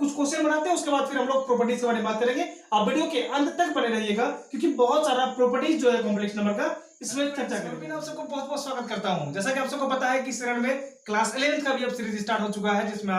कुछ क्वेश्चन बनाते हैं, उसके बाद फिर हम लोग प्रॉपर्टीज के बारे में बात करेंगे। आप वीडियो के अंत तक बने रहिएगा क्योंकि बहुत सारा प्रॉपर्टीज जो है कॉम्प्लेक्स नंबर का इसमें चर्चा करेंगे। मैं आप सबको बहुत बहुत स्वागत करता हूं। जैसा कि आप सबको पता है कि इस चरण में क्लास 11th का भी अब सीरीज स्टार्ट हो चुका है, जिसमें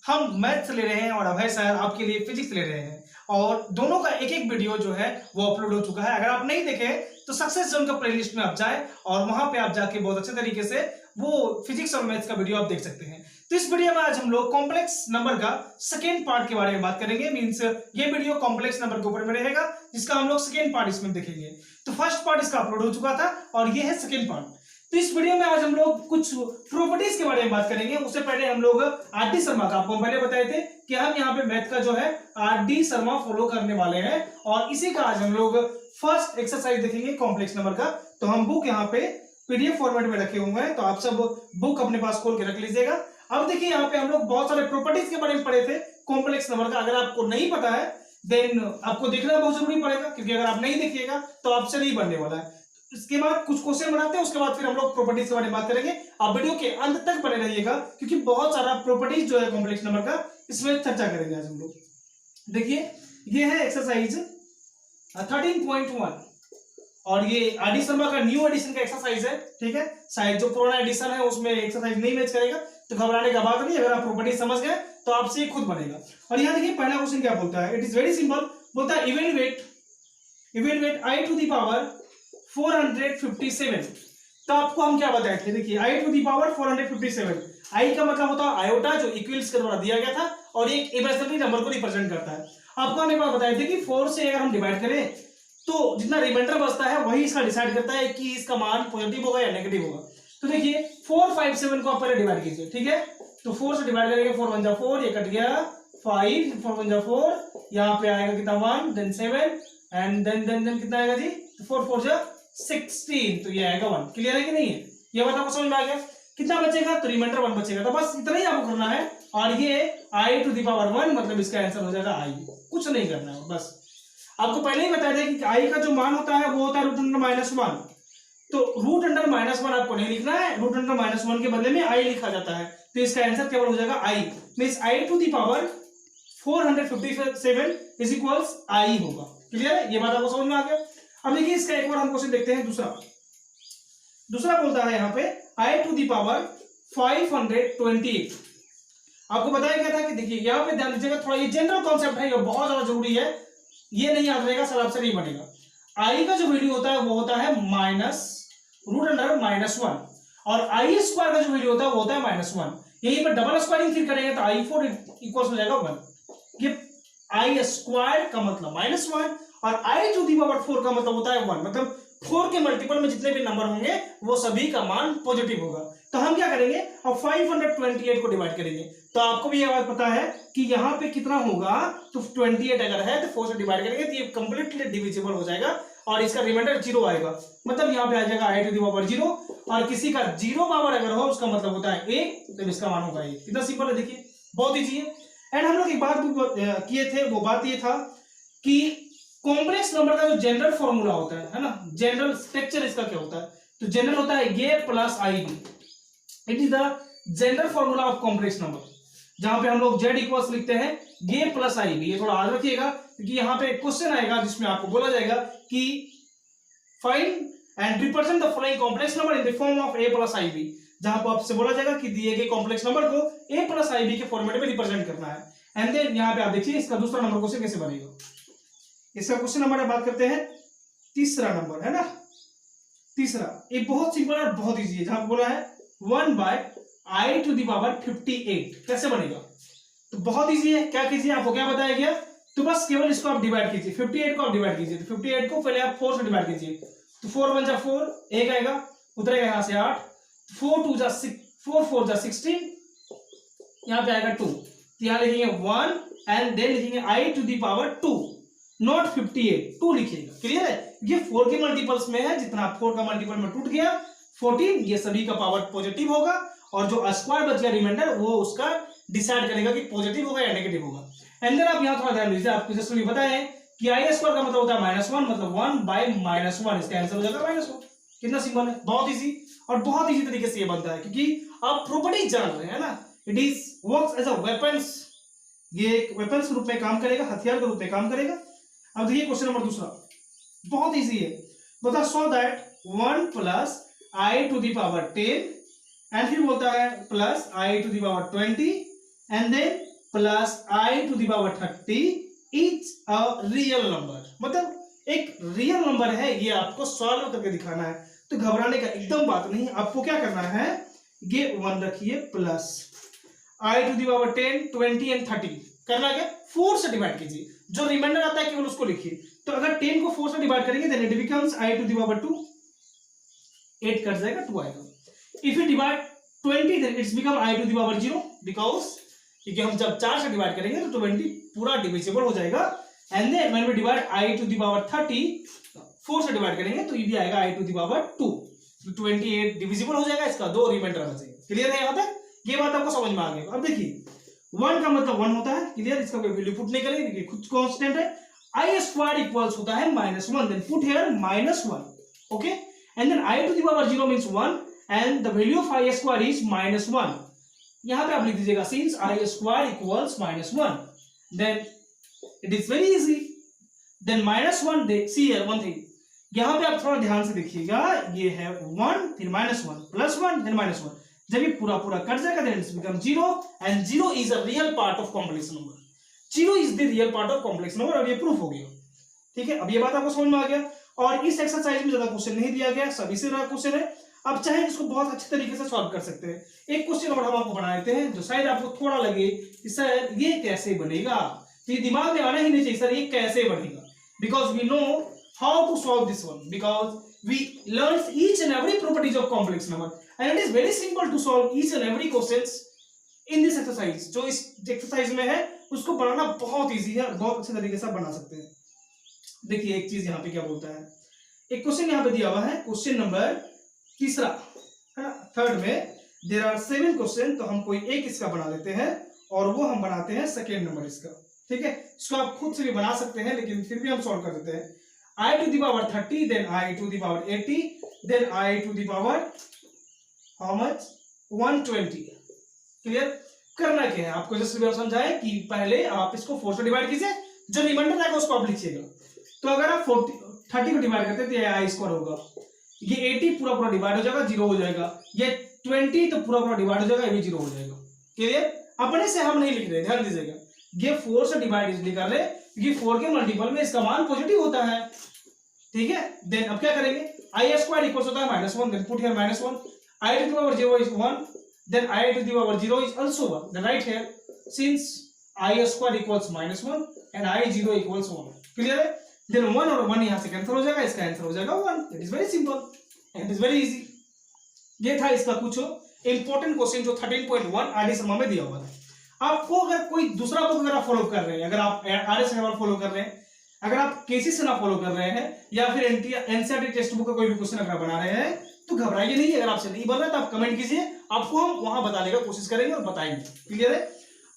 हम मैथ्स ले रहे हैं और अभय सर आपके लिए फिजिक्स ले रहे हैं, और दोनों का एक एक वीडियो जो है वो अपलोड हो चुका है। अगर आप नहीं देखे तो सक्सेस जोन का प्लेलिस्ट में आप जाए और वहां पे आप जाके बहुत अच्छे तरीके से वो फिजिक्स और मैथ्स का वीडियो आप देख सकते हैं। तो इस वीडियो में आज हम लोग कॉम्प्लेक्स नंबर का सेकेंड पार्ट के बारे में बात करेंगे। मींस ये वीडियो कॉम्प्लेक्स नंबर के ऊपर में रहेगा, जिसका हम लोग सेकेंड पार्ट इसमें देखेंगे। तो फर्स्ट पार्ट इसका अपलोड हो चुका था और ये है सेकेंड पार्ट। तो इस वीडियो में आज हम लोग कुछ प्रॉपर्टीज के बारे में बात करेंगे। उससे पहले हम लोग आर.डी. शर्मा का, आपको पहले बताए थे कि हम यहाँ पे मैथ का जो है आर.डी. शर्मा फॉलो करने वाले हैं, और इसी का आज हम लोग फर्स्ट एक्सरसाइज देखेंगे कॉम्प्लेक्स नंबर का। तो हम बुक यहाँ पे पीडीएफ फॉर्मेट में रखे हुए हैं, तो आप सब बुक अपने पास खोल के रख लीजिएगा। अब देखिए यहाँ पे हम लोग बहुत सारे प्रॉपर्टीज के बारे में पढ़े थे कॉम्प्लेक्स नंबर का। अगर आपको नहीं पता है देन आपको देखना बहुत जरूरी पड़ेगा, क्योंकि अगर आप नहीं देखिएगा तो आपसे नहीं बनने वाला है। इसके बाद कुछ क्वेश्चन बनाते हैं, उसके बाद फिर हम लोग प्रॉपर्टीज के बारे में बात करेंगे। आप वीडियो के अंत तक बने रहिएगा क्योंकि बहुत सारा प्रॉपर्टीज जो है कॉम्प्लेक्स नंबर का इसमें चर्चा करेंगे आज हम लोग। देखिए ये है एक्सरसाइज 13.1 और ये आर.डी. शर्मा का न्यू एडिशन का एक्सरसाइज है। ठीक है, शायद जो पुराना एडिशन है उसमें एक्सरसाइज नहीं मैच करेगा, तो घबराने का बात नहीं। अगर आप प्रॉपर्टी समझ गए तो आपसे खुद बनेगा। और यहाँ देखिए पहला क्वेश्चन क्या बोलता है, इट इज वेरी सिंपल। बोलता है event wait i to the power 457। तो आपको हम क्या बताए थे, देखिए i to the power 457, i का मतलब होता है आयोटा, जो इक्वल्स के द्वारा दिया गया था, और एक इमेजिनरी नंबर को रिप्रेजेंट करता है। आपको हमने बात बताए थे कि 4 से अगर हम डिवाइड करें तो जितना रिमाइंडर बचता है वही इसका डिसाइड करता है कि इसका मान पॉजिटिव होगा या नेगेटिव होगा। तो देखिए 457 को आप पहले डिवाइड कीजिए। ठीक है, तो 4 से डिवाइड करेंगे, 4 1 जा 4, ये कट गया 5, 4 1 जा 4, यहाँ पे आएगा कितना 1, देन 7 एंड देन कितना आएगा जी, 4 4 जा 16, तो ये आएगा 1। क्लियर है कि नहीं है? ये बात आपको समझ में आ गया? कितना बचेगा, तो रिमाइंडर 1 बचेगा। तो बस इतना ही आपको करना है, और ये आई टू द पावर 1 मतलब इसका आंसर हो जाएगा आई। कुछ नहीं करना है, बस आपको पहले ही बता दें कि आई का जो मान होता है वो होता है रूट अंडर -1। तो रूट अंडर -1 आपको नहीं लिखना है, रूट अंडर -1 के बदले में आई लिखा जाता है। तो इसका आंसर केवल हो जाएगा I, means I to the power 457 is equals I होगा। क्लियर है? ये बात आपको समझ में आ गया। अब देखिए इसका एक बार हम क्वेश्चन देखते हैं। दूसरा बोलता है यहाँ पे आई टू द पावर 528। आपको बताया गया था कि देखिए यहाँ पे ध्यान दीजिएगा, थोड़ा ये जनरल कॉन्सेप्ट है, ये बहुत ज्यादा जरूरी है, ये नहीं याद रहेगा सर आपसे नहीं बनेगा। आई का जो वैल्यू होता है वो होता है माइनस रूट अंडर -1, और आई स्क्वायर का जो वैल्यू होता है वो होता है -1। यहीं पर डबल स्क्वायरिंग फिर करेंगे तो i4 इक्वल्स हो जाएगा 1। ये आई स्क्वायर का मतलब -1 और आई टू दी पावर 4 का मतलब होता है 1। मतलब 4 के मल्टीपल में जितने भी नंबर होंगे वो सभी का मान पॉजिटिव होगा। तो हम क्या करेंगे, अब 528 को डिवाइड करेंगे। तो आपको भी ये बात पता है कि यहाँ पे कितना होगा, तो 28 अगर है तो 4 से डिवाइड करेंगे तो ये कंप्लीटली डिविजिबल हो जाएगा और इसका रिमाइंडर 0 आएगा। मतलब यहाँ पे आ जाएगा आई टू दी पावर 0, और किसी का 0 पावर अगर हो उसका मतलब होता है 1, तो इसका मान होगा 1। कितना सिंपल है, देखिए बहुत ईजी है। एंड हम लोग एक बात किए थे, वो बात ये था कि कॉम्प्लेक्स नंबर का जो जनरल फॉर्मूला होता है ना, जनरल स्ट्रक्चर इसका क्या होता है, तो जनरल होता है ये plus I b. It is the general formula of complex number, जहां पे हम लोग z इक्वल्स लिखते हैं ये प्लस आई बी। ये थोड़ा याद रखिएगा क्योंकि यहाँ पे क्वेश्चन आएगा जिसमें आपको बोला जाएगा कि find and represent the following complex number in the form of a plus I b, जहां पर आपसे बोला जाएगा कि दिए गए कॉम्प्लेक्स नंबर को a प्लस आई बी के फॉर्मेट में रिप्रेजेंट करना है। एंड देन यहाँ पे आप देखिए इसका दूसरा नंबर क्वेश्चन कैसे बनेगा। इसका क्वेश्चन नंबर बात करते हैं, तीसरा नंबर है ना, तीसरा ये बहुत सिंपल और बहुत इजी है, जहां बोला है 1/i टू द पावर 58 कैसे बनेगा। तो बहुत इजी है, क्या कीजिए, आपको क्या बताया गया, तो बस केवल इसको आप डिवाइड कीजिए, 58 को आप डिवाइड कीजिए। तो 58 को पहले आप 4 से डिवाइड कीजिए, तो 4 1 जा 4, 1 आएगा, उतरेगा यहां से 8, 4 2 जा 6, 4 4 जा 16, यहां पे आएगा 2, तो यहां लिखेंगे 1 एंड देन लिखेंगे i to the power 2, not 58, 2 लिखिएगा। क्लियर है? ये 4 के मल्टीपल्स में है, जितना 4 का मल्टीपल में टूट गया 14, ये सभी का पावर पॉजिटिव होगा, और जो स्क्वायर बच गया रिमाइंडर वो उसका डिसाइड करेगा कि पॉजिटिव होगा या नेगेटिव होगा। एंड देन आप यहां थोड़ा ध्यान दीजिए, आपको जैसे बताया है कि आई स्क्वायर का मतलब होता है -1, मतलब 1/-1, इसका आंसर हो जाएगा -1। कितना सिंपल है, बहुत इजी, और बहुत इजी तरीके से ये बनता है क्योंकि आप प्रॉपर्टी जान रहे हैं ना। It is works as a weapons ये एक वेपन के रूप में काम करेगा, हथियार के रूप में काम करेगा। अब देखिए क्वेश्चन नंबर दूसरा, बहुत इजी है। बता so that 1 plus i to the power 10 and फिर बोलता है plus i to the power 20 and then plus i to the power 30 is a real number. मतलब एक रियल नंबर है, ये आपको सॉल्व करके दिखाना है। तो घबराने का एकदम बात नहीं, आपको क्या करना है, ये 1 रखिए plus i to the power 10, 20 and 30 करना क्या, 4 से डिवाइड कीजिए, जो रिमाइंडर आता है केवल उसको लिखिए। तो अगर 10 को 4 से डिवाइड करेंगे then it becomes i to the power 2, 8 cut जाएगा 2 आएगा। If you divide 20 then it's become i to the power 0 because क्योंकि हम जब 4 से डिवाइड करेंगे तो 20 पूरा डिविजिबल हो जाएगा। And then when we divide i to the power 30 4 से डिवाइड करेंगे तो ये भी आएगा i to the power 2, 28 divisible हो जाएगा, इसका 2 रिमाइंडर आ जाएगा। क्लियर है यहाँ तक, ये बात आपको समझ में आ गई। अब देखिए 1 का मतलब 1 होता है, क्लियर, इसका कोई वैल्यू पुट नहीं करेंगे, देखिए खुद कांस्टेंट है। आई स्क्वायर इक्वल्स होता है -1, then put here -1, okay, and then i to the power 0 means 1 and the value of i square is -1। यहाँ पे आप लिख दीजिएगा since i square equals -1 then it is very easy, then -1 they see here one thing, यहाँ पे आप थोड़ा ध्यान से देखिएगा, ये है 1 फिर -1 +1 देन -1, जब ये पूरा पूरा कट जाएगा then it's become 0 and 0 is a real part of complex number. 0 is the real part of complex number, और ये प्रूफ हो गया। ठीक है, अब ये बात आपको समझ में आ गया। और इस एक्सरसाइज में ज्यादा क्वेश्चन नहीं दिया गया, सभी से रहा क्वेश्चन है। अब चाहे इसको बहुत अच्छे तरीके से सॉल्व कर सकते हैं। एक क्वेश्चन और हम आपको बना देते हैं जो शायद आपको थोड़ा लगे कि सर ये कैसे बनेगा, तो ये दिमाग में आना ही नहीं चाहिए सर ये कैसे बनेगा, because we know how to solve this one, because we learned each and every properties of complex number and it is very simple to solve each and every questions in this exercise। जो इस exercise में है उसको बनाना बहुत easy है और बहुत अच्छे तरीके से बना सकते हैं। देखिए एक चीज यहाँ पे क्या बोलता है, एक क्वेश्चन यहाँ पे दिया हुआ है, क्वेश्चन नंबर तीसरा है ना, थर्ड में देयर आर 7 क्वेश्चन, तो हम कोई एक इसका बना लेते हैं और वो हम बनाते हैं सेकेंड नंबर इसका। ठीक है, इसको आप खुद से भी बना सकते हैं लेकिन फिर भी हम सॉल्व कर देते हैं। I to the power 30 then I to the power 80 then I to the power how much 120। Clear, करना क्या है आपको जस्ट समझाए कि पहले आप इसको 4 से डिवाइड कीजिए, जो रिमाइंडर आएगा उसको आप लिखिएगा। तो अगर आप 30 को डिवाइड करते हैं तो ये आई स्क्वायर होगा, ये 80 पूरा पूरा डिवाइड हो जाएगा 0 हो जाएगा, ये 20 तो पूरा पूरा डिवाइड हो जाएगा, ये भी 0 हो जाएगा। क्लियर, अपने से हम नहीं लिख रहे, ध्यान दीजिएगा, ये 4 से डिवाइड इसलिए कर रहे क्योंकि 4 के मल्टीपल में इसका मान पॉजिटिव होता है। ठीक है, देन अब क्या करेंगे, आई स्क्वायर इक्वल्स होता है -1 then put here -1, i to the power 0 is 1 then i to the power 0 is also 1, then right here since i square equals -1 and i 0 equals 1। Clear है, देन 1 और 1 यहां से कैंसिल हो जाएगा, इसका आंसर हो जाएगा 1। It is very simple, it is very easy. ये था इसका कुछ इंपॉर्टेंट क्वेश्चन जो 13.1 आरडी शर्मा में दिया हुआ था। आपको अगर कोई दूसरा बुक अगर आप फॉलो कर रहे हैं, अगर आप आरएस शर्मा फॉलो कर रहे हैं, अगर आप केसी से ना फॉलो कर रहे हैं या फिर एनसीईआरटी टेक्स्ट बुक का कोई भी क्वेश्चन अगर बना रहे हैं तो घबराइए नहीं। अगर आपसे नहीं बन रहा है तो आप कमेंट कीजिए, आपको हम वहां बताने का कोशिश करेंगे और बताएंगे। क्लियर है,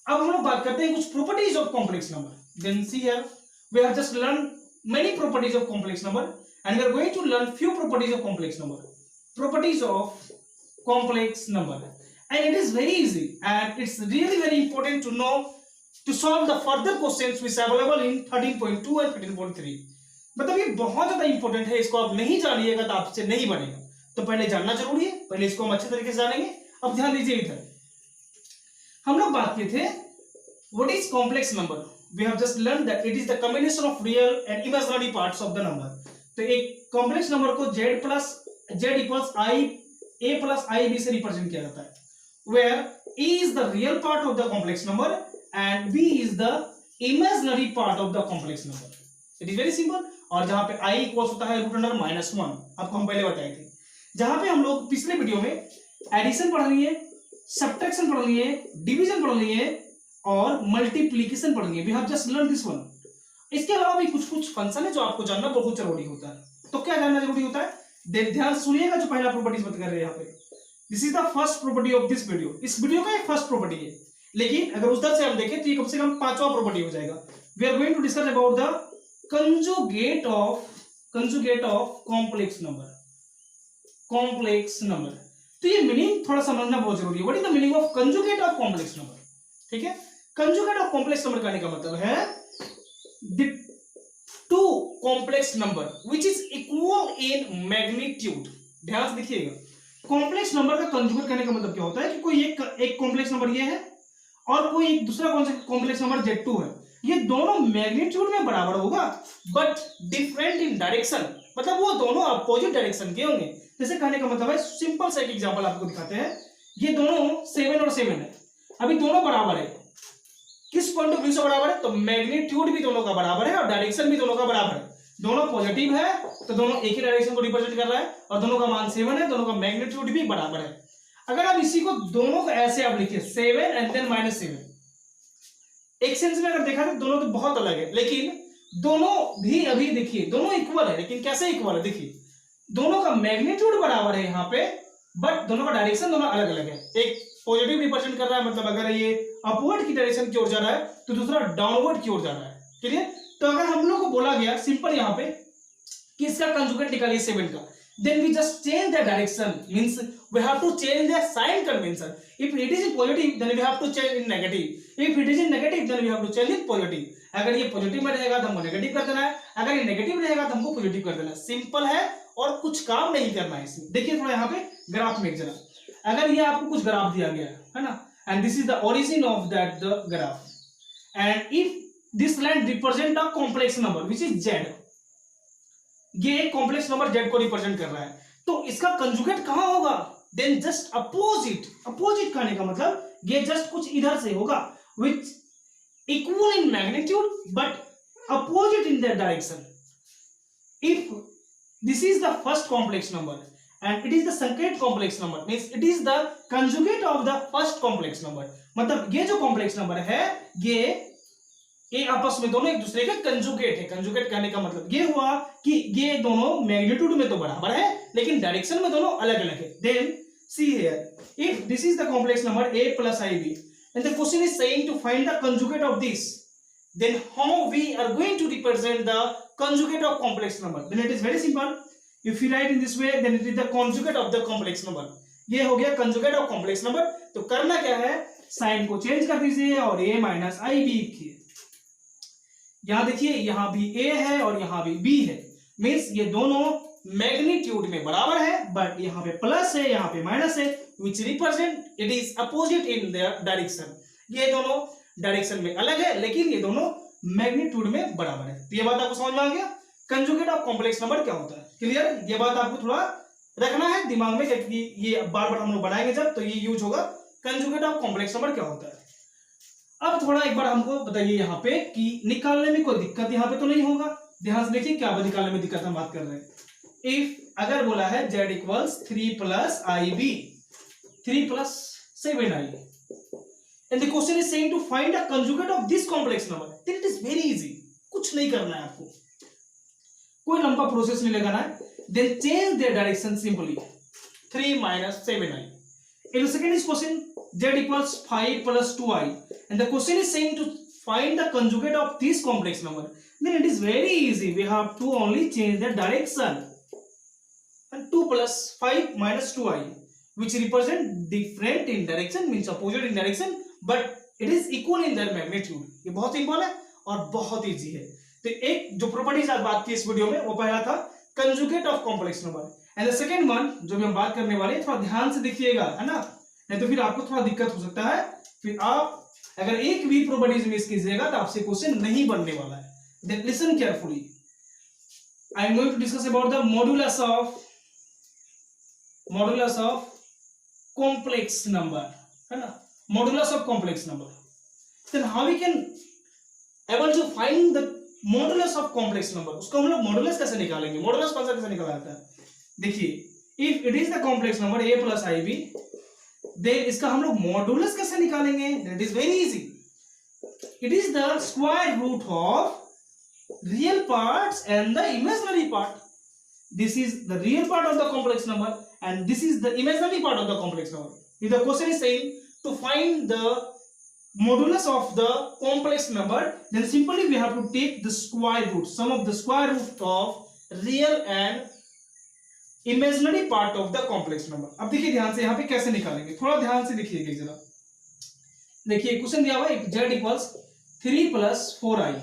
अब हम लोग बात करते हैं कुछ properties of complex number. Then see here we have just learn many properties of complex number and we are going to learn few properties of complex number. Properties of complex number and it is very easy and it's really very important to know to solve the further questions which are available in 13.2 and 13.3। मतलब ये बहुत ज्यादा important है, इसको आप नहीं जानिएगा तो आपसे नहीं बनेगा, तो पहले जानना जरूरी है, पहले इसको हम अच्छे तरीके से जानेंगे। अब ध्यान दीजिए, इधर हम लोग बात किए थे what is complex number. We have just learn that it is the combination of real and imaginary parts of the number. तो एक कॉम्प्लेक्स नंबर को z equals i a plus ib से रिप्रेजेंट किया जाता है, where a is the real part of the complex number and b is the imaginary part of the complex number। It is very simple। और जहां पे i equals होता है √1 आपको हम पहले बताए थे, जहां पे हम लोग पिछले वीडियो में एडिशन पढ़ लिए, सब्ट्रैक्शन पढ़ लिए, डिवीजन पढ़ लिए और मल्टीप्लिकेशन पढ़ लिए। We have just learn this one. इसके अलावा भी कुछ कुछ फंक्शन है जो आपको जानना बहुत जरूरी होता है। तो क्या जानना जरूरी होता है, ध्यान से सुनिएगा। जो पहला प्रॉपर्टीज बात कर रहे हैं यहाँ पे, this is the first property of this video. इस वीडियो का एक फर्स्ट प्रॉपर्टी है, लेकिन अगर उधर से हम देखें तो ये कम से कम 5वां प्रॉपर्टी हो जाएगा। We are going to discuss about the conjugate of complex number. Complex number, तो ये मीनिंग थोड़ा समझना बहुत जरूरी है। What is the meaning of conjugate of complex number. ठीक है, कंजुगेट ऑफ कॉम्प्लेक्स नंबर कहने का मतलब है the two complex number which is equal in magnitude. ध्यान से देखिएगा, कॉम्प्लेक्स नंबर का कंजुगेट कहने का मतलब क्या होता है कि कोई एक कॉम्प्लेक्स नंबर ये है और कोई एक दूसरा कॉम्प्लेक्स नंबर Z2 है, ये दोनों मैग्नीट्यूड में बराबर होगा बट डिफरेंट इन डायरेक्शन, मतलब वो दोनों अपोजिट डायरेक्शन के होंगे। जैसे कहने का मतलब है, सिंपल सा एक एग्जांपल आपको दिखाते हैं, ये दोनों 7 और 7 है, अभी दोनों बराबर है, किस पॉइंट ऑफ व्यू से बराबर है, तो मैग्नीट्यूड भी दोनों का बराबर है और डायरेक्शन भी दोनों का बराबर है, दोनों पॉजिटिव है तो दोनों एक ही डायरेक्शन को रिप्रेजेंट कर रहा है और दोनों का मान 7 है, दोनों का मैग्नीट्यूड भी बराबर है। अगर आप इसी को दोनों को ऐसे आप लिखिए 7 एंड देन -7, एक सेंस में अगर देखा तो दोनों तो बहुत अलग है, लेकिन दोनों भी अभी देखिए दोनों इक्वल है, लेकिन कैसे इक्वल है, देखिए दोनों का मैग्नीट्यूड बराबर है यहाँ पे बट दोनों का डायरेक्शन दोनों अलग अलग है, एक पॉजिटिव रिप्रेजेंट कर रहा है, मतलब अगर ये अपवर्ड की डायरेक्शन की ओर जा रहा है तो दूसरा डाउनवर्ड की ओर जा रहा है। क्लियर? तो अगर हम लोग को बोला गया सिंपल यहाँ पे कि इसका कंजुगेट निकालिए 7 का, then we just change the direction, means we have to change the sign convention. If it is in positive then we have to change in negative, if it is in negative then we have to change in positive. अगर ये positive में रहेगा तो हमको negative कर देना है, अगर ये नेगेटिव रहेगा तो हमको पॉजिटिव कर देना है। सिंपल है और कुछ काम नहीं करना है इसमें। देखिए थोड़ा यहाँ पे ग्राफ में जरा, अगर ये आपको कुछ ग्राफ दिया गया है ना, and this is the origin of that the graph, and if this line represent a complex number which is Z, ये एक कॉम्प्लेक्स नंबर Z को रिप्रेजेंट कर रहा है, तो इसका कंजुगेट कहां होगा, देन जस्ट अपोजिट। अपोजिट कहने का मतलब ये जस्ट कुछ इधर से होगा, which equal in magnitude but opposite in the direction. If this is the first complex number and it is the second complex number, means it is the conjugate of the first complex number, मतलब ये जो complex number है ये आपस में दोनों एक दूसरे के कंजुगेट है। कंजुगेट कहने का मतलब ये हुआ कि ये दोनों मैग्नीट्यूड में तो बराबर है लेकिन डायरेक्शन में दोनों अलग अलग है। Then see here, if this is the complex number a plus ib and the question is saying to find the conjugate of this, then how we are going to represent the conjugate of complex number? Then it is very simple. If you write in this way, then it is the conjugate of the complex number. ये हो गया conjugate of complex number। तो करना क्या है, sign को change कर दीजिए और a minus ib लिखिए। यहां देखिए यहाँ भी a है और यहाँ भी b है, मीन्स ये दोनों मैग्नीट्यूड में बराबर है बट यहाँ पे प्लस है यहाँ पे माइनस है, which represent it is opposite in the direction. ये दोनों डायरेक्शन में अलग है लेकिन ये दोनों मैग्नीट्यूड में बराबर है। तो ये बात आपको समझ में आ गया, कंजुगेट ऑफ कॉम्प्लेक्स नंबर क्या होता है। क्लियर? ये बात आपको थोड़ा रखना है दिमाग में क्योंकि ये बार बार हम लोग बनाएंगे जब, तो ये यूज होगा। कंजुगेट ऑफ कॉम्प्लेक्स नंबर क्या होता है। अब थोड़ा एक बार हमको बताइए यहाँ पे कि निकालने में कोई दिक्कत यहाँ पे तो नहीं होगा। ध्यान से देखिए क्या निकालने में दिक्कत हम बात कर रहे हैं। इफ अगर बोला है z equals 3 plus ib, 3 plus 7i, and the question is saying to find a conjugate of this complex number, then it is very easy। कुछ नहीं करना है आपको, कोई लंबा प्रोसेस नहीं लगाना है। Then change their direction simply, 3 minus 7i. In the second is question z equals 5 plus 2i, and the question is saying to find the conjugate of this complex number. Then it is very easy. We have to only change the direction. And 2 plus 5 minus 2i, which represent different in direction, means opposite in direction, but it is equal in their magnitude. ये बहुत simple है और बहुत easy है। तो एक जो properties आज बात की इस वीडियो में वो पहला था conjugate of complex number, and the second one जो भी हम बात करने वाले हैं थोड़ा ध्यान से देखिएगा, है ना, नहीं तो फिर आपको थोड़ा दिक्कत हो सकता है। फिर आप अगर एक भी प्रॉपर्टीज मिस कीजिएगा तो आपसे क्वेश्चन नहीं बनने वाला है। Then listen carefully, I am going to discuss about the modulus of complex number, है ना, modulus of complex number. Then how we can able to find the modulus of complex number. उसको हम लोग modulus कैसे निकालेंगे, modulus function कैसे निकाला जाता है। देखिए if it is the complex number a plus ib, then इसका हम लोग मॉडुलस कैसे निकालेंगे, that is very easy. It is the square root of real parts and the imaginary part. This is the real part of the complex number and this is the imaginary part of the complex number. If the question is saying to find the modulus of the complex number, then simply we have to take the square root, sum of the square root of real and imaginary part of the complex number। अब देखिए ध्यान से यहाँ पे कैसे निकालेंगे, थोड़ा ध्यान से देखिएगा जरा। देखिए क्वेश्चन दिया हुआ है z equals 3 + 4i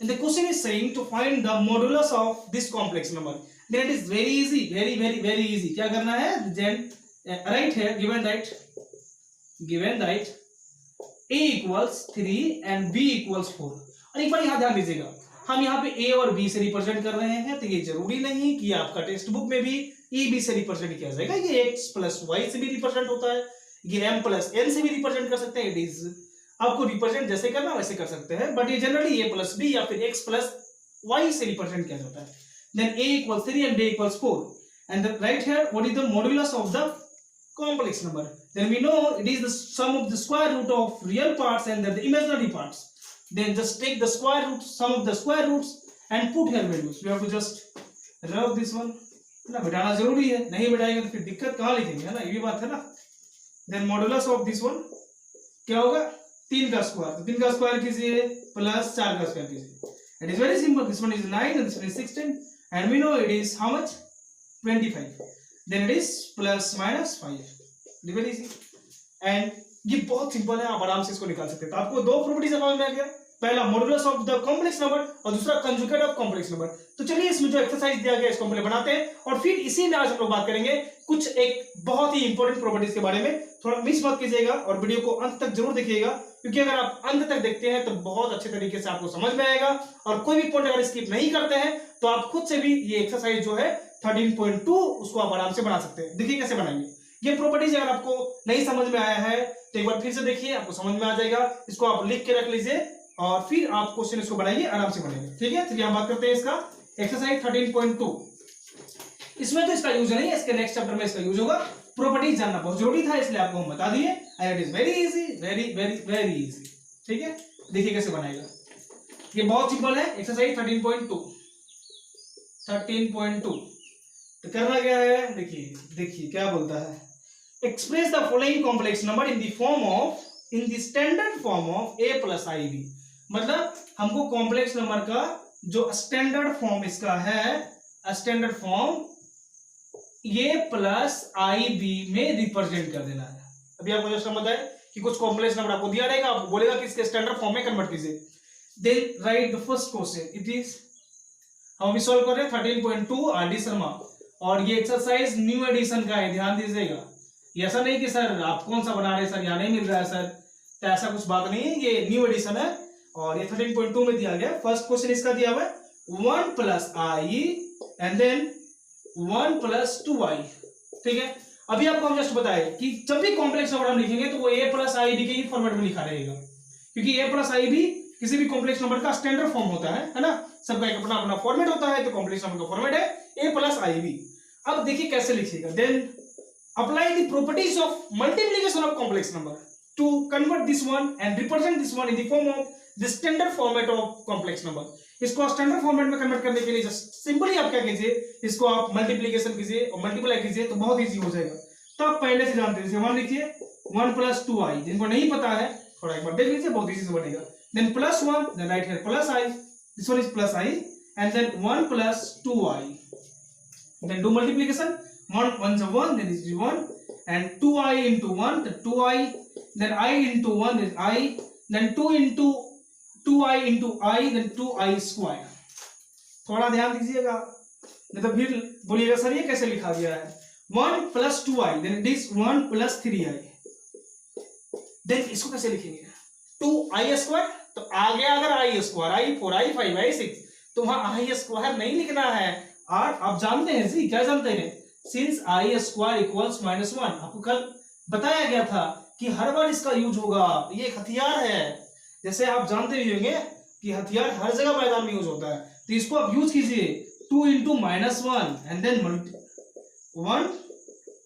and the question is saying to find the modulus of this complex number. Then it is very easy, very easy. क्या करना है? then right here given that a equals 3 and b equals 4. और एक बार यहाँ ध्यान दीजिएगा, हम यहाँ पे a और b से रिप्रेजेंट कर रहे हैं, तो ये जरूरी नहीं कि आपका टेक्स्ट बुक में भी e b से रिप्रेजेंट किया जाएगा। ये x + y से भी रिप्रेजेंट होता है, ये m + n से भी रिप्रेजेंट कर सकते हैं। इट इज आपको रिप्रेजेंट जैसे करना वैसे कर सकते हैं, बट ये जनरली a + b या फिर x + y से रिप्रेजेंट किया जाता है। Then a = 3 and b = 4 and the right here what is the modulus of the complex number? Then we know it is the sum of the square root of real parts and the imaginary parts. Then just take the square root, sum of the square roots and put here values. We have to just rub this one, ना बिठाना जरूरी है, नहीं बिठाएंगे तो फिर दिक्कत कहाँ लिखेंगे, है ना, ये भी बात है ना। Then modulus of this one क्या होगा? 3 का स्क्वायर, तो 3 का स्क्वायर कीजिए प्लस 4 का स्क्वायर कीजिए। It is very simple, this one is 9 and this one is 16 and we know it is how much? 25. then it is plus minus 5. Very easy and ये बहुत सिंपल है, आप आराम से इसको निकाल सकते हैं। तो आपको दो प्रॉपर्टीज समझ में आ गया, पहला modulus of the complex number और दूसरा कंजुगेट ऑफ कॉम्प्लेक्स नंबर। तो चलिए इसमें जो एक्सरसाइज दिया गया इसको हम पहले बनाते हैं और फिर इसी में आज हम लोग बात करेंगे कुछ एक बहुत ही इंपॉर्टेंट प्रॉपर्टीज के बारे में। थोड़ा मिस मत कीजिएगा और वीडियो को अंत तक जरूर देखिएगा, क्योंकि अगर आप अंत तक देखते हैं तो बहुत अच्छे तरीके से आपको समझ में आएगा और कोई भी पॉइंट अगर स्किप नहीं करते हैं तो आप खुद से भी ये एक्सरसाइज जो है 13.2 उसको आप आराम से बना सकते हैं। देखिए कैसे बनाएंगे ये प्रॉपर्टीज। अगर आपको नहीं समझ में आया है तो एक बार फिर से देखिए, आपको समझ में आ जाएगा। इसको आप लिख के रख लीजिए और फिर आप क्वेश्चन इसको बनाइए, आराम से बनाइए। ठीक है, चलिए हम बात करते हैं इसका एक्सरसाइज 13.2। इसमें तो इसका यूज नहीं है, इसके नेक्स्ट चैप्टर में इसका यूज होगा। प्रॉपर्टीज जानना बहुत जरूरी था इसलिए आपको हम बता दिए and it is very easy, very easy. ठीक है, देखिए कैसे बनाएगा। ये बहुत सिंपल है, एक्सरसाइज 13.2। तो करना क्या है, देखिए क्या बोलता है। Express the following complex number in the standard form of a + ib। मतलब हमको कॉम्प्लेक्स नंबर का जो स्टैंडर्ड फॉर्म इसका है, स्टैंडर्ड फॉर्म a + ib में रिप्रेजेंट कर देना है। अभी आपको जो समझ आए कि कुछ कॉम्प्लेक्स नंबर आपको दिया रहेगा, आपको बोलेगा कि इसके स्टैंडर्ड फॉर्म में कन्वर्ट कीजिए। Then write the first question, it is हम अभी सॉल्व कर रहे हैं 13.2 आर.डी. शर्मा और ये एक्सरसाइज न्यू एडिशन का है, ध्यान दीजिएगा। ये ऐसा नहीं कि सर आप कौन सा बना रहे हैं सर, यहाँ नहीं मिल रहा है सर, तो ऐसा कुछ बात नहीं है। ये न्यू एडिशन है और ये 13.2 में दिया गया। फर्स्ट क्वेश्चन इसका दिया हुआ है 1 + i एंड देन 1 + 2i। ठीक है, अभी आपको हम जस्ट बताए कि जब भी कॉम्प्लेक्स नंबर हम लिखेंगे तो वो a + ib के ही फॉर्मेट में लिखा रहेगा, क्योंकि a + ib किसी भी कॉम्प्लेक्स नंबर का स्टैंडर्ड फॉर्म होता है ना। सबका एक अपना अपना फॉर्मेट होता है, तो कॉम्प्लेक्स नंबर का फॉर्मेट है a + ib। अब देखिए कैसे लिखिएगा। Then apply the properties of multiplication of complex number to convert this one and represent this one in the form of the standard format of complex number। इसको standard format में convert करने के लिए just simply आप क्या कीजिए, इसको आप मल्टीप्लिकेशन कीजिए और मल्टीप्लाई कीजिए तो बहुत इजी हो जाएगा। तो आप पहले से जानते हैं, 1 लिखिए 1 + 2i। जिनको नहीं पता है थोड़ा एक बार देख लीजिए, बहुत इजी से बनेगा। Then +1, then right here +i, this one is +i and then 1 + 2i। Then do multiplication, 1 1 is 1, then is 1 and 2i into 1, the 2i, then I into 1 is I, then 2 into 2i into I, then 2i square। थोड़ा ध्यान दीजिएगा नहीं तो फिर बोलिएगा sir ये कैसे लिखा गया है। 1 + 2i, then it is 1 + 3i। then इसको कैसे लिखेंगे, 2i square। तो आगे अगर i square, i 4i 5i 6, तो वहां i square नहीं लिखना है। और आप जानते हैं जी, क्या जानते हैं, सिंस i square equals -1, आपको कल बताया गया था कि हर बार इसका यूज होगा। ये एक हथियार है, जैसे आप जानते ही होंगे कि हथियार हर जगह मैदान में यूज होता है, तो इसको आप यूज कीजिए 2 into -1 and then 1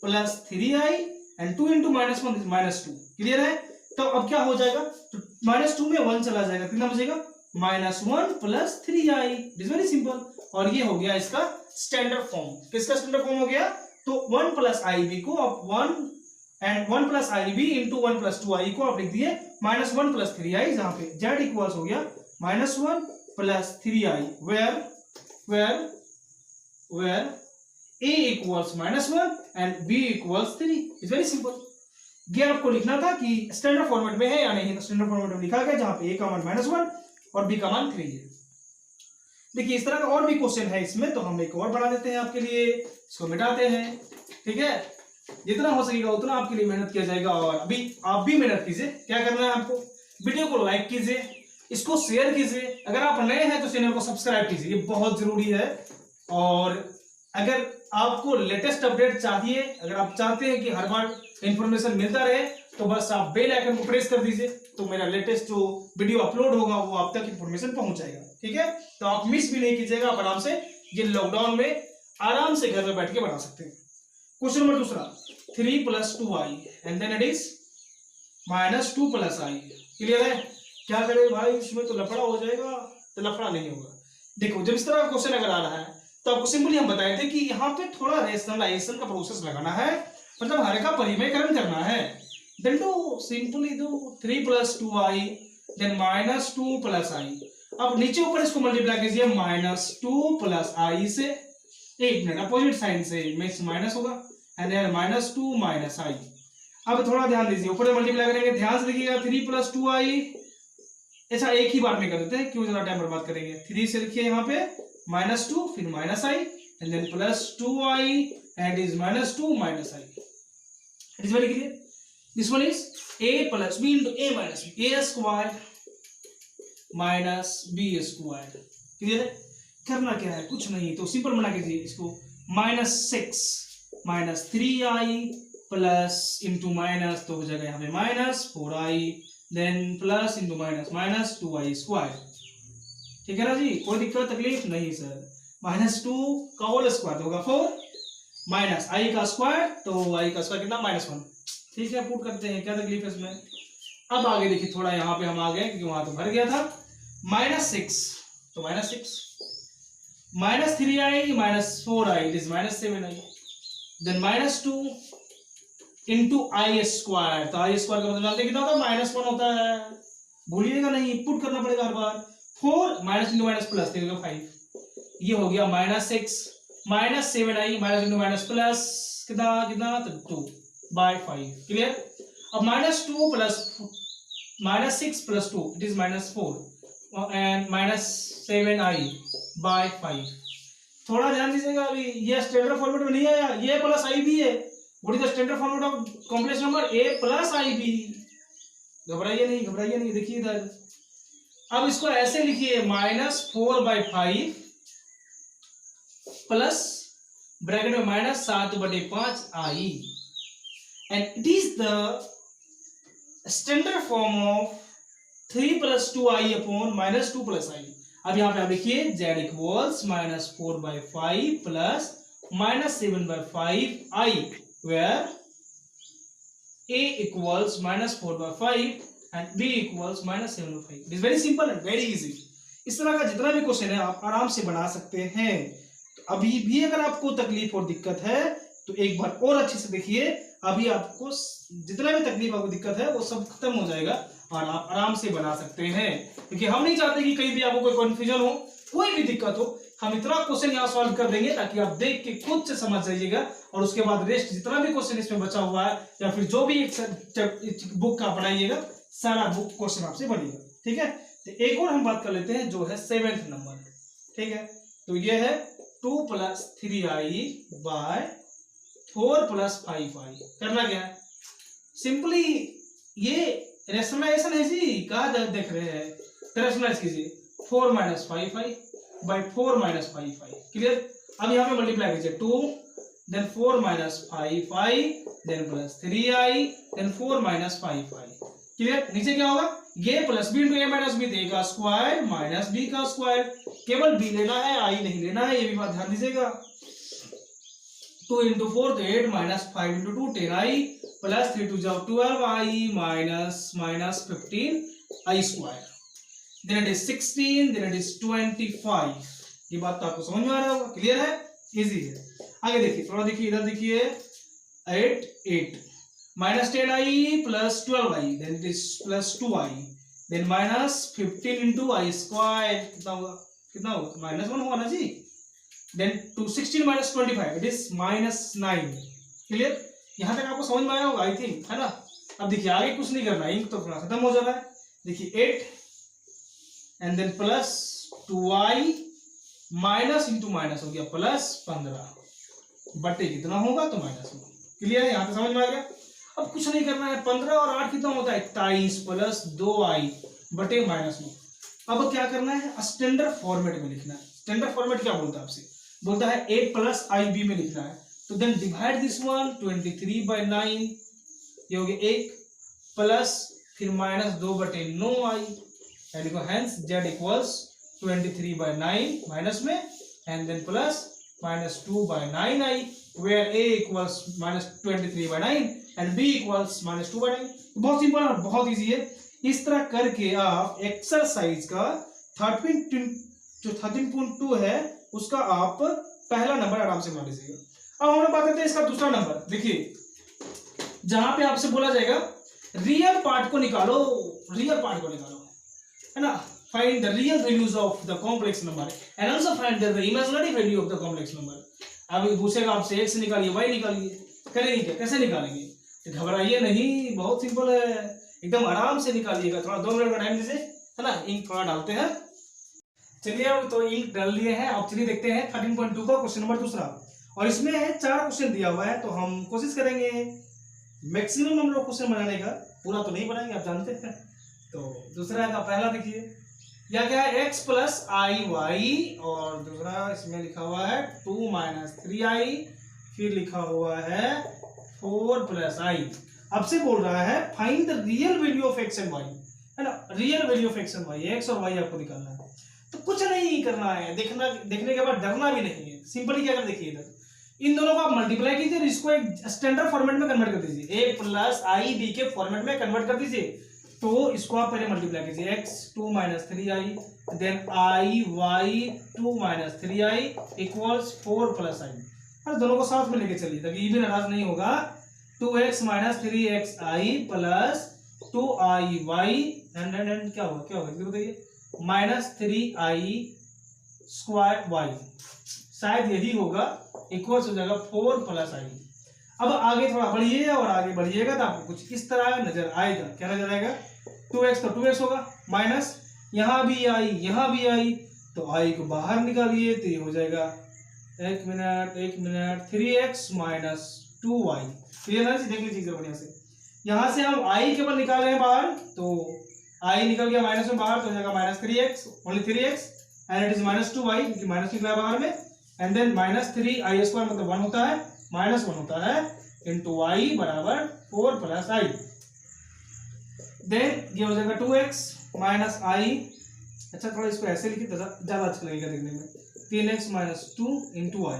+ 3i and 2 into -1 is -2। Clear है? तो अब क्या हो जाएगा, तो -2 में 1 चला जाएगा, कितना बचेगा -1 + 3i। It is very simple. और ये हो गया इसका स्टैंडर्ड फॉर्म। किसका स्टैंडर्ड फॉर्म हो गया, तो 1 + ib को आप 1 + ib into 1 + 2i को आप लिख दिए -1 + 3i, जहां पे z इक्वल्स हो गया -1 + 3i, where a equals -1 and b equals 3। It's very simple. ये आपको लिखना था कि स्टैंडर्ड फॉर्मेट में है या नहीं, तो स्टैंडर्ड फॉर्मेट में लिखा गया, जहां पे a का मान -1 और b का मान 3 है। देखिए इस तरह का और भी क्वेश्चन है इसमें, तो हम एक और बना देते हैं आपके लिए, इसको मिटाते हैं। ठीक है, जितना हो सकेगा उतना आपके लिए मेहनत किया जाएगा, और अभी आप भी मेहनत कीजिए। क्या करना है आपको, वीडियो को लाइक कीजिए, इसको शेयर कीजिए, अगर आप नए हैं तो चैनल को सब्सक्राइब कीजिए, ये बहुत जरूरी है। और अगर आपको लेटेस्ट अपडेट चाहिए, अगर आप चाहते हैं कि हर बार इंफॉर्मेशन मिलता रहे, तो बस आप बेल आइकन को प्रेस कर दीजिए, तो मेरा लेटेस्ट जो वीडियो अपलोड होगा वो आप तक इंफॉर्मेशन पहुंच जाएगा। ठीक है, तो आप मिस भी नहीं कीजिएगा, आप आराम से ये लॉकडाउन में आराम से घर में बैठ के बना सकते हैं। क्वेश्चन नंबर दूसरा, 3 + 2i and then it is -2 + i। Clear है? क्या करें भाई, इसमें तो लफड़ा हो जाएगा, तो लफड़ा नहीं होगा। देखो जब इस तरह का क्वेश्चन अगर आ रहा है तो आपको सिंपली हम बताए थे कि यहाँ पे थोड़ा रेशनलाइजेशन का प्रोसेस लगाना है, मतलब हर का परिमेयकरण करना है। Then do simply do 3 + 2i then -2 + i। अब नीचे ऊपर इसको मल्टीप्लाई कीजिए -2 + i से, एक मिनट अपोजिट साइन से माइनस होगा, एंड देन -2 - i। अब थोड़ा ध्यान दीजिए, ऊपर मल्टीप्लाई करेंगे, ध्यान से देखिएगा, 3 + 2i, ऐसा एक ही बार में कर देते हैं, क्यों ज्यादा टाइम बर्बाद करेंगे। 3 से लिखिए यहाँ पे -2 फिर -i and then +2i and is -2 - i। It is very clear. This one is a + b * a - b, a² - b²। Clear है? करना क्या है, कुछ नहीं, तो सिंपल बना कीजिए इसको, -6 - 3i प्लस इंटू माइनस, तो हो जाएगा यहाँ पे -4i then plus into minus -2i²। ठीक है ना जी, कोई दिक्कत तकलीफ नहीं सर। -2 का होल स्क्वायर होगा 4 माइनस i का स्क्वायर, तो i का स्क्वायर कितना -1। ठीक है, पुट करते हैं, क्या तकलीफ है इसमें। अब आगे देखिए, थोड़ा यहाँ पे हम आ गए क्योंकि वहां तो भर गया था। -6 तो -6 -3i -4i it is -7i then -2 into i², तो i² का मतलब जानते हैं कितना होता है, -1 होता है, भूलिएगा नहीं, पुट करना पड़ेगा हर बार। 4 माइनस इंटू माइनस प्लस 5, ये हो गया -6 -7i -इंटू प्लस कितना कितना, तो 2/5। क्लियर? अब -2 plus -6 + 2 it is -4 and -7i/5। थोड़ा ध्यान दीजिएगा, अभी ये स्टैंडर्ड फॉर्मेट में नहीं आया, ये प्लस आई भी है। What is the standard format of complex number, a + ib। घबराइए नहीं, देखिए इधर। अब इसको ऐसे लिखिए, -4/5 प्लस ब्रैकेट में -7/5i, and it is the standard form of 3 + 2i upon -2 + i। अब यहाँ पे आप लिखिए z equals -4/5 plus -7/5i, where a equals -4/5 and b equals -7/5। It is very simple and very easy। इस तरह का जितना भी क्वेश्चन है आप आराम से बना सकते हैं। अभी भी अगर आपको तकलीफ और दिक्कत है तो एक बार और अच्छे से देखिए, अभी आपको जितना भी तकलीफ आपको दिक्कत है वो सब खत्म हो जाएगा और आप आराम से बना सकते हैं, क्योंकि हम नहीं चाहते कि कहीं भी आपको कोई कंफ्यूजन हो, कोई भी दिक्कत हो। हम इतना क्वेश्चन यहाँ सॉल्व कर देंगे ताकि आप देख के खुद से समझ जाइएगा, और उसके बाद रेस्ट जितना भी क्वेश्चन इसमें बचा हुआ है या फिर जो भी एक बुक का बनाइएगा, सारा बुक क्वेश्चन आपसे बनेगा। ठीक है, तो एक और हम बात कर लेते हैं जो है 7th नंबर। ठीक है, तो ये है 2 + 3i/4 + 5i। करना क्या है, सिंपली ये रेशनलाइजेशन है जी, कहा देख रहे हैं, रेशनलाइज कीजिए 4 - 5i/4 - 5i। क्लियर? अब यहाँ पे मल्टीप्लाई कीजिए 2 then 4 - 5i then plus 3i then 4 - 5i। Clear? नीचे क्या होगा, ये plus b into a - b, a का स्क्वायर माइनस b का स्क्वायर, केवल b लेना है, i नहीं लेना है, ये भी बात ध्यान दीजिएगा। 2 × 4 तो 8 -5 × 2 10i plus 3 × 2 = 12i minus 15i², then it is 16, then it is 25। ये बात तो आपको समझ में आ रहा होगा, क्लियर है, इजी है। आगे देखिए, थोड़ा देखिए, इधर देखिए 8 -10i plus 12i, then it is plus 2i, then minus 15 × i², कितना होगा -1 होगा ना जी। then 16 - 25 it is -9। क्लियर? यहां तक आपको समझ में आया होगा आई थिंक, है ना। अब देखिए आगे कुछ नहीं करना, इंक तो पूरा खत्म हो जा रहा है। देखिए 8 and then plus 2i minus into minus हो गया प्लस 15 बटे कितना होगा तो माइनस होगा। क्लियर है, यहाँ पे समझ में आ गया। अब कुछ नहीं करना है, 15 और 8 कितना होता है 21 प्लस 2i बटे माइनस 9। अब क्या करना है, स्टैंडर्ड फॉर्मेट में लिखना है। स्टैंडर्ड फॉर्मेट क्या बोलता है आपसे, बोलता है 8 प्लस ib में लिखना है। तो देन डिवाइड दिस वन 23/9, ये हो गया 1 प्लस फिर माइनस 2 बटे 9i, लिखो हेंस z इक्वल्स 23/9 माइनस में and then plus minus 2/9i where a equals minus 23/9 and b equals minus 2/9। बहुत सिंपल और बहुत इजी है। इस तरह करके आप एक्सरसाइज का 13.2 है उसका आप पहला नंबर आराम से बना लीजिएगा। अब हम लोग बात करते हैं इसका दूसरा नंबर। देखिए जहां पे आपसे बोला जाएगा रियल पार्ट को निकालो, रियल पार्ट को निकालो, है ना, find the real values of the complex number and also find the imaginary value of the complex number. अब पूछेगा आपसे x निकालिए y निकालिए, करेंगे क्या, कैसे निकालेंगे, तो घबराइए नहीं, बहुत सिंपल है, एकदम आराम से निकालिएगा। थोड़ा 2 मिनट का टाइम दीजिए, है ना, इंक थोड़ा डालते हैं। चलिए अब तो इंक डाल लिए हैं। अब चलिए देखते हैं 13.2 का क्वेश्चन नंबर दूसरा, और इसमें 4 क्वेश्चन दिया हुआ है, तो हम कोशिश करेंगे मैक्सिमम हम लोग क्वेश्चन बनाने का, पूरा तो नहीं बनाएंगे आप जानते हैं। तो दूसरा का पहला देखिए, या क्या है x प्लस आई वाई, और दूसरा इसमें लिखा हुआ है 2 माइनस 3i, फिर लिखा हुआ है 4 प्लस i। अब से बोल रहा है find the real value of x and y, है ना, real value of x and y, x और y आपको निकालना है। तो कुछ नहीं करना है, देखने के बाद डरना भी नहीं है। सिंपली क्या कर, देखिए इधर इन दोनों को आप मल्टीप्लाई कीजिए, इसको एक स्टैंडर्ड फॉर्मेट में कन्वर्ट कर दीजिए, a प्लस आई बी के फॉर्मेट में कन्वर्ट कर दीजिए। तो इसको आप पहले मल्टीप्लाई कीजिए, x 2 minus 3i then i y 2 minus 3i equals 4 plus i। और दोनों को साथ में लेके चलिए ताकि ये भी नाराज नहीं होगा। 2x minus 3xi plus 2iy and क्या होगा बताइए, माइनस 3i स्क्वायर y, शायद यही होगा, इक्वल्स हो जाएगा 4 प्लस i। अब आगे थोड़ा बढ़िए और आगे बढ़िएगा तो आपको कुछ इस तरह नजर आएगा। क्या नजर आएगा, 2x तो 2x होगा, माइनस यहां भी आई यहां भी आई, तो i को बाहर निकालिए तो ये हो जाएगा 1 minute 3x minus 2y। Clear है, देख लीजिए बढ़िया से। यहां से हम i केवल निकाल रहे हैं बाहर, तो i निकल गया माइनस में बाहर, तो हो जाएगा minus 3x, only 3x and it is minus 2y क्योंकि माइनस निकला बाहर में, and then minus 3i square मतलब 1 होता है, माइनस 1 होता है इंटू y बराबर 4 प्लस i। देन ये हो जाएगा 2x माइनस i, अच्छा थोड़ा इसको ऐसे लिखिए ज्यादा अच्छा लगेगा देखने में, 3x माइनस 2 इंटू i,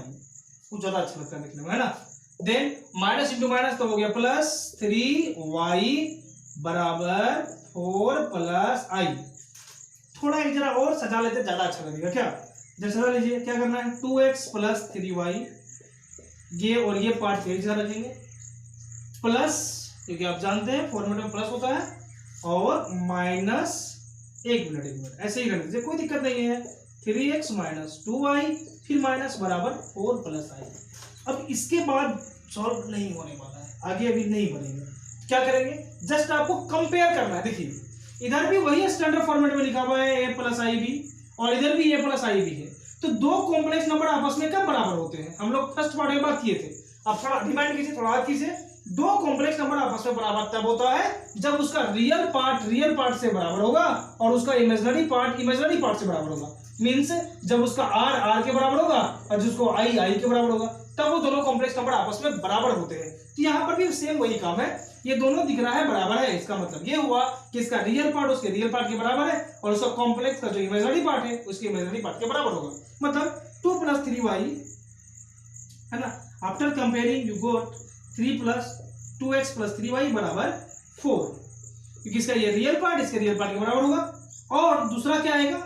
वो ज्यादा अच्छा लगता है देखने में, है ना। देन माइनस इंटू माइनस तो हो गया प्लस 3y बराबर 4 प्लस i। थोड़ा एक जरा और सजा लेते ज्यादा अच्छा लगेगा, क्या जब सजा लीजिए, क्या करना है 2x प्लस 3y, ये और ये पार्ट फिर जरा रखेंगे, प्लस क्योंकि आप जानते हैं फॉर्मेट में प्लस होता है, और माइनस 1 मिनट ऐसे ही रख दीजिए, कोई दिक्कत नहीं है, 3x माइनस 2y फिर माइनस बराबर 4 प्लस i। अब इसके बाद सॉल्व नहीं होने वाला है, आगे अभी नहीं बनेगा। क्या करेंगे, जस्ट आपको कंपेयर करना है। देखिए इधर भी वही स्टैंडर्ड फॉर्मेट में लिखा हुआ है a प्लस आई बी, और इधर भी a प्लस आई बी है, तो दो कॉम्प्लेक्स नंबर आपस में कब बराबर होते हैं, हम लोग फर्स्ट पार्ट में बात किए थे। अब थोड़ा रिमाइंड कीजिए, थोड़ा याद कीजिए, दो कॉम्प्लेक्स नंबर आपस में बराबर तब होता है जब उसका रियल पार्ट से बराबर होगा और उसका इमेजिनरी पार्ट से बराबर होगा। मींस जब उसका r के बराबर होगा और जिसको i के बराबर होगा, तब वो दोनों कॉम्प्लेक्स नंबर आपस में बराबर होते हैं। तो यहाँ पर भी सेम वही काम है, ये दोनों दिख रहा है बराबर है, इसका मतलब ये हुआ कि इसका रियल पार्ट उसके रियल पार्ट के बराबर है और उसका कॉम्प्लेक्स का जो इमेजिनरी पार्ट है उसके इमेजिनरी पार्ट के बराबर होगा, मतलब 2 प्लस 3y, है ना। After comparing you got 3 plus 2x plus 3y बराबर 4, क्योंकि इसका ये रियल पार्ट इसके रियल पार्ट के बराबर होगा। और दूसरा क्या आएगा,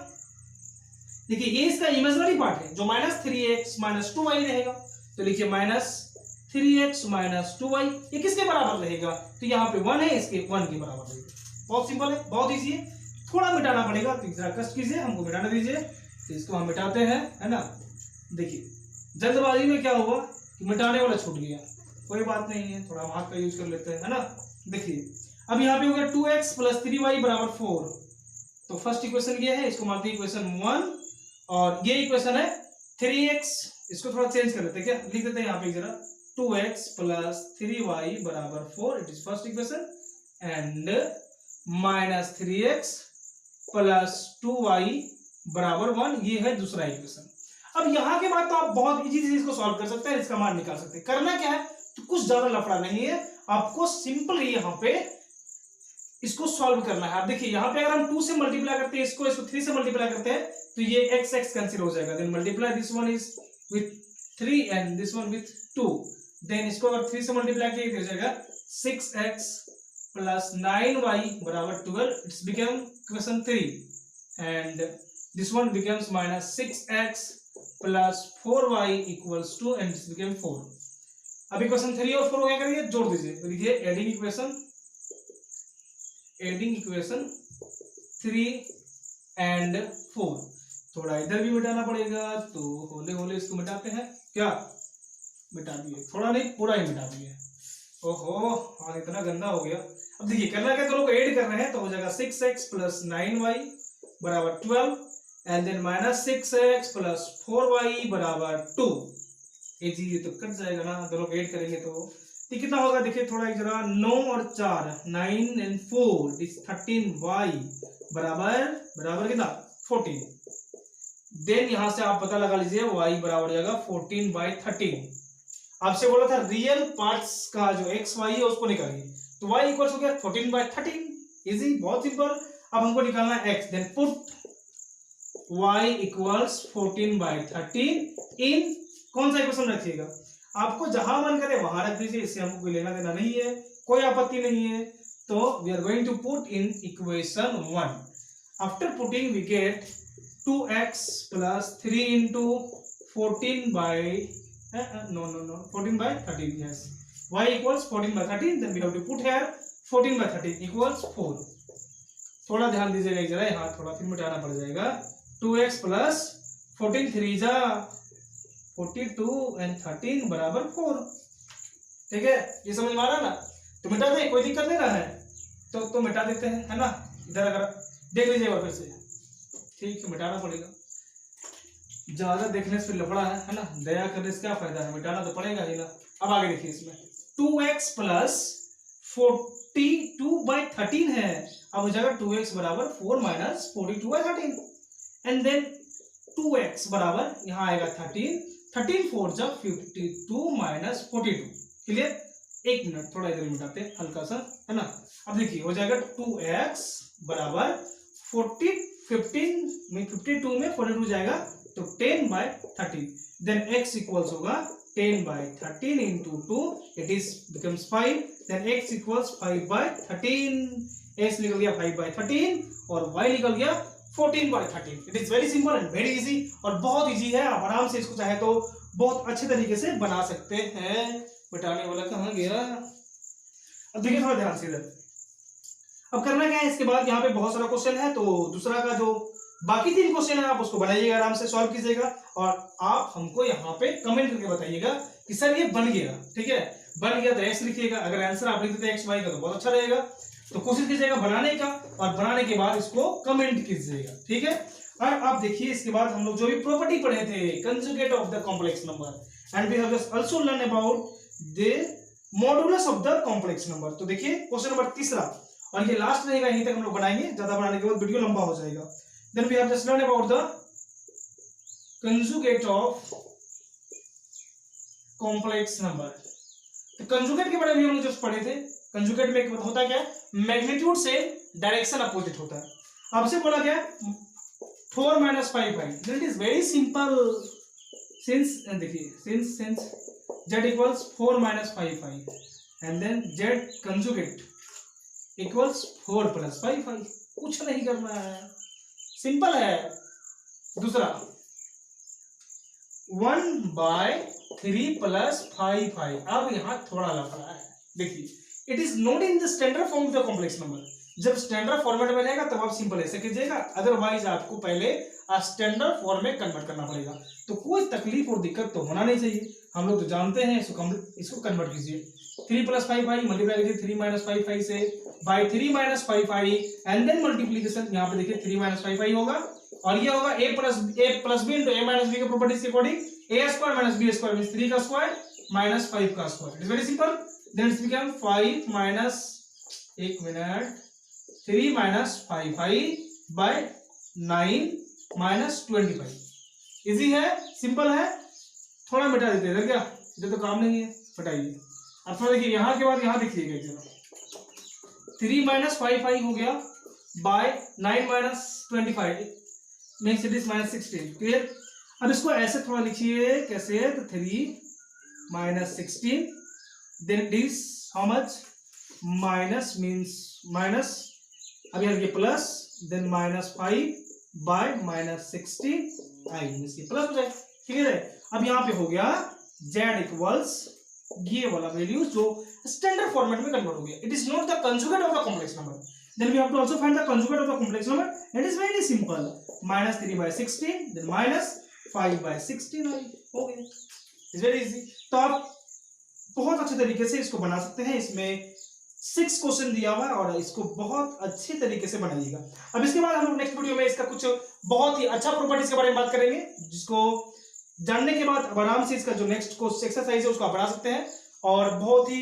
देखिए ये इसका इमेजिनरी पार्ट है जो माइनस 3x माइनस 2y रहेगा, तो लिखिए माइनस 3x माइनस 2y, ये किसके बराबर रहेगा, तो यहाँ पे 1 है, इसके 1 के बराबर रहेगा। बहुत सिंपल है, बहुत इजी है, थोड़ा मिटाना पड़ेगा, तो जरा कष्ट कीजिए, हमको मिटाने दीजिए, तो इसको हम मिटाते हैं, है ना। देखिए जल्दबाजी में क्या हुआ कि मिटाने वाला छूट गया, कोई बात नहीं है, थोड़ा हम हाथ का यूज कर लेते हैं, है ना। देखिए अब यहाँ पे हो गया 2x प्लस 3y बराबर 4। तो फर्स्ट इक्वेशन ये है, इसको मानते हैं इक्वेशन 1, और ये इक्वेशन है 3x। इसको थोड़ा चेंज कर लेते हैं, क्या लिख देते हैं यहाँ पे जरा, 2x प्लस 3y बराबर 4, it is first equation, and minus 3x plus 2y बराबर 1, ये है दूसरा इक्वेशन। अब यहाँ के बाद तो आप बहुत इजी से इसको सॉल्व कर सकते हैं, इसका मान निकाल सकते हैं। करना क्या है, तो कुछ ज्यादा लफड़ा नहीं है, आपको सिंपल यहाँ पे इसको सॉल्व करना है। आप देखिए यहाँ पे अगर हम 2 से मल्टीप्लाई करते हैं इसको 3 से मल्टीप्लाई करते हैं, तो ये x कैंसिल हो जाएगा, then multiply this one is with 3 and this one with 2, then इसको अगर 3 से मल्टीप्लाई किया हो जाएगा 6x प्लस 9y बराबर 12, it's become equation 3, and this one becomes minus 6x plus 4y equals 2, and this become 4। अब इक्वेशन 3 और 4 क्या करेंगे, जोड़ दीजिए, तो लिखिए एडिंग इक्वेशन 3 एंड 4। थोड़ा इधर भी मिटाना पड़ेगा, तो होले होले इसको मिटाते हैं, क्या मिटा दिए, थोड़ा नहीं पूरा ही मिटा दिए। ओहो और इतना गंदा हो गया। अब देखिए करना क्या, दोनों को ऐड कर रहे हैं, तो हो जाएगा 6x प्लस 9y बराबर 12, and then minus 6x plus 4y बराबर 2। ये तो कट जाएगा ना, दोनों को ऐड करेंगे तो कितना होगा, देखिए थोड़ा एक जरा, 9 और 4 9 एंड 4 13y बराबर कितना 14। देन यहां से आप पता लगा लीजिए y बराबर हो जाएगा 14/13। आपसे बोला था रियल पार्ट्स का जो x y है उसको निकालिए, तो y इक्वल्स हो गया 14/13, इजी, बहुत सिंपल। अब हमको निकालना है x, then put y equals 14/13 in कौन सा इक्वेशन रखिएगा, आपको जहां मन करे वहां रख दीजिए, इससे हमको कोई लेना देना नहीं है, कोई आपत्ति नहीं है। तो we are going to put in equation 1। After putting we get 2x plus 3 into 14/13, yes, y equals 14/13, then we have to put here 14/13 equals 4। थोड़ा ध्यान दीजिएगा जरा, यहाँ थोड़ा फिर मिटाना पड़ जाएगा, 2x प्लस 14 3 जा 42 एंड 13 बराबर 4। ठीक है, ये समझ में आ रहा है ना, तो मिटा दे, कोई दिक्कत नहीं रहा है, तो मिटा देते हैं, है ना। इधर अगर देख लीजिएगा फिर से, ठीक है, मिटाना पड़ेगा, ज्यादा देखने से लफड़ा है ना, दया करने से क्या फायदा है, मिटाना तो पड़ेगा ही ना। अब आगे देखिए, इसमें 2x प्लस 42/13 है, अब हो जाएगा 2x बराबर 4 माइनस 42/13, एंड देन 2x बराबर यहाँ आएगा 13 4 जब 52 माइनस 42। क्लियर, एक मिनट थोड़ा इधर मिटाते हैं हल्का सा, है ना। अब देखिए हो जाएगा 2x बराबर 52 में 42 जाएगा, तो 10/13, देन x इक्वल्स होगा 10/13 into 2, it is becomes 5, then x equals 5/13, x निकल गया 5/13 और y निकल गया 14/13। It is very simple and very easy, और बहुत इजी है, आप आराम से इसको चाहे तो बहुत अच्छे तरीके से बना सकते हैं। मिटाने वाला कहाँ गया, अब देखिए थोड़ा ध्यान से इधर। अब करना क्या है, इसके बाद यहाँ पे बहुत सारा क्वेश्चन है, तो दूसरा का जो बाकी 3 क्वेश्चन है आप उसको बनाइएगा, आराम से सॉल्व कीजिएगा, और आप हमको यहाँ पे कमेंट करके बताइएगा कि सर ये बन गया। ठीक है, बन गया तो x लिखिएगा, अगर आंसर आप लिख देते x y का तो बहुत अच्छा रहेगा, तो कोशिश कीजिएगा बनाने का, और बनाने के बाद इसको कमेंट कीजिएगा। ठीक है, और आप देखिए इसके बाद हम लोग जो भी प्रॉपर्टी पढ़े थे, conjugate of the complex number, and we have just also learn about the modulus of the complex number. तो देखिए क्वेश्चन नंबर 3, और ये लास्ट रहेगा, यहीं तक हम लोग बनाएंगे, ज्यादा बनाने के बाद वीडियो लंबा हो जाएगा। Then we have just learn about the conjugate of complex number. तो कंजुगेट के बारे में हम लोग जस्ट पढ़े थे। कंजुगेट में होता क्या है, मैग्नीट्यूड से डायरेक्शन अपोजिट होता है। आपसे बोला क्या, 4 - 5 it is very simple, since देखिए since z equals 4 - 5 and then z conjugate equals 4 + 5, कुछ नहीं करना है, सिंपल है। दूसरा 1/3 + 5। अब यहाँ थोड़ा लफड़ा है, देखिए it is not in the standard form of the complex number. जब स्टैंडर्ड फॉर्मेट में रहेगा तब आप सिंपल ऐसे कीजिएगा, अदरवाइज आपको पहले स्टैंडर्ड फॉर्म में कन्वर्ट करना पड़ेगा। तो कोई तकलीफ और दिक्कत तो होना नहीं चाहिए, हम लोग तो जानते हैं, इसको कन्वर्ट कीजिए। 3 + 5i मल्टीप्लाई कीजिए 3 - 5i से bye 3 - 5i and then multiplication यहाँ पे देखिए 3 - 5i होगा और ये होगा a + b into a - b के प्रॉपर्टीज के अकॉर्डिंग a² - b² मींस 3 का स्क्वायर माइनस 5 का square. It is very simple. Then it's become 5 minus 1 minute 3 - 5i by 9 - 25। Easy है, सिंपल है। थोड़ा मिटा देते हैं, क्या इधर तो काम नहीं है, हटाइए। अब थोड़ा देखिए यहाँ के बाद यहाँ देखिएगा एक जरा 3 - 5i हो गया by 9 - 25 means it is -16। Clear. अब इसको ऐसे थोड़ा लिखिए, कैसे, तो 3 - 16 then it is how much, minus means minus, अब यहाँ देखिए plus, then -5 by -16i means ये प्लस हो जाए। क्लियर है। अब यहाँ पे हो गया z इक्वल्स ये वाला वैल्यू जो स्टैंडर्ड फॉर्मेट में कन्वर्ट हो गया। It is not the conjugate of the complex number, then we have to also find the conjugate of the complex number. It is very simple, -3/16 then -5/16i हो गया। It's very easy. तो आप बहुत अच्छे तरीके से इसको बना सकते हैं। इसमें 6 क्वेश्चन दिया हुआ है और इसको बहुत अच्छे तरीके से बनाइएगा। अब इसके बाद हम लोग नेक्स्ट वीडियो में इसका कुछ बहुत ही अच्छा प्रॉपर्टीज के बारे में बात करेंगे, जिसको जानने के बाद अब आराम से इसका जो नेक्स्ट कोर्स एक्सरसाइज है उसको आप बना सकते हैं और बहुत ही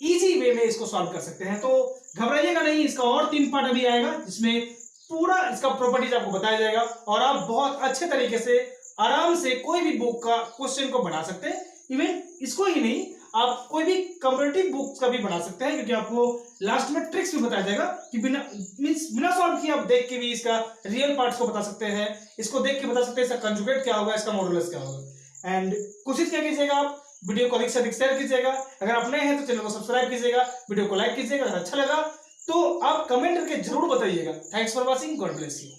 इजी वे में इसको सॉल्व कर सकते हैं। तो घबराइएगा नहीं, इसका और 3 पार्ट अभी आएगा जिसमें पूरा इसका प्रॉपर्टीज आपको बताया जाएगा और आप बहुत अच्छे तरीके से आराम से कोई भी बुक का क्वेश्चन को बना सकते हैं। इवन इसको ही नहीं, आप कोई भी कॉम्पिटिटिव बुक्स का भी बना सकते हैं, क्योंकि आपको लास्ट में ट्रिक्स भी बताया जाएगा कि बिना सॉल्व किए आप देख के भी इसका रियल पार्ट्स को बता सकते हैं, इसको देख के बता सकते हैं इसका कंजुगेट क्या होगा, इसका मॉडुलस क्या होगा। एंड कोशिश क्या कीजिएगा, आप वीडियो को अधिक से अधिक शेयर कीजिएगा। अगर आप नए हैं तो चैनल को सब्सक्राइब कीजिएगा, वीडियो को लाइक कीजिएगा। अगर अच्छा लगा तो आप कमेंट करके जरूर बताइएगा। Thanks for watching, God bless you.